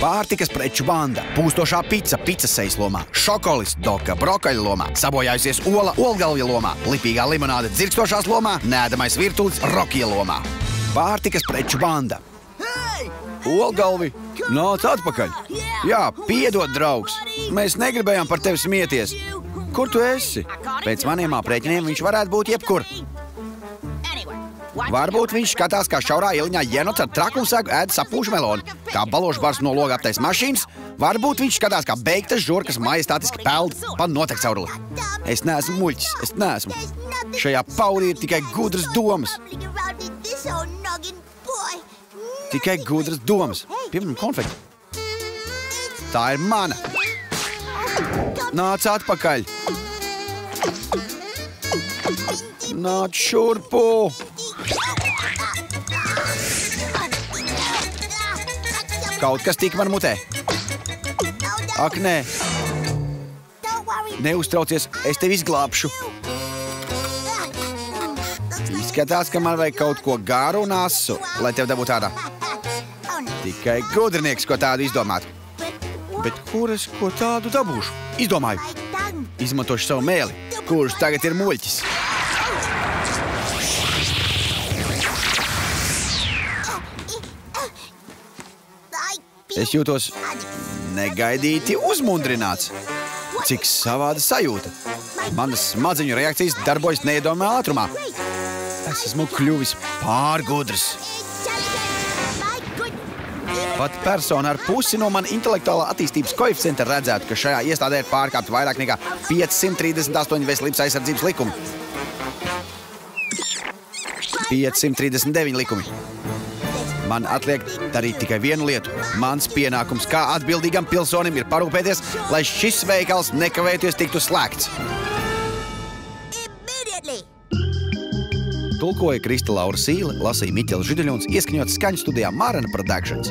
Pārtikas preču banda, pūstošā pica picas sejas lomā, šokolis doka brokaļa lomā, sabojājusies ola olgalvja lomā, lipīgā limonāde dzirkstošās lomā, nēdamais virtulis rokija lomā. Pārtikas preču banda. Olgalvi, nāc atpakaļ. Jā, piedod, draugs. Mēs negribējām par tevi smieties. Kur tu esi? Pēc maniem aprēķiniem viņš varētu būt jebkur. Varbūt viņš skatās, kā šaurā ieliņā jenots ar trakumsēgu ēd sapūšu meloni, kā balošu bars no loga aptais mašīnas. Varbūt viņš skatās, kā beigtas žurkas majestātiski peld pa notekcauruli. Es neesmu muļķis, es neesmu. Šajā paurī ir tikai gudras domas. Tikai gudras domas. Piemēram, konfekti. Tā ir mana. Nāc atpakaļ. Nāc šurpu. Kaut kas tika man mutē. Ak, nē. Neuztraucies, es tevi izglābšu. Izskatās, ka man vajag kaut ko garu un asu, lai tev dabūtu ārā. Tikai gudrinieks, ko tādu izdomāt. Bet kur es ko tādu dabūšu? Izdomāju. Izmantošu savu mēli, kurš tagad ir muļķis. Es jūtos negaidīti uzmundrināts. Cik savāda sajūta. Manas smadzeņu reakcijas darbojas neiedomājumā ātrumā. Es esmu kļuvis pārgudrs. Pat persona ar pusi no man intelektuālā attīstības koeficienta redzētu, ka šajā iestādē ir pārkāpti vairāk nekā 538 veselības aizsardzības likumi. 539 likumi. Man atliek darīt tikai vienu lietu. Mans pienākums kā atbildīgam pilsonim ir parūpēties, lai šis veikals nekavēties tiktu slēgts. Tulkoja Krista Laura Sīle, lasīja Miķels Žideļuns, ieskaņot skaņu studijā Marana Productions.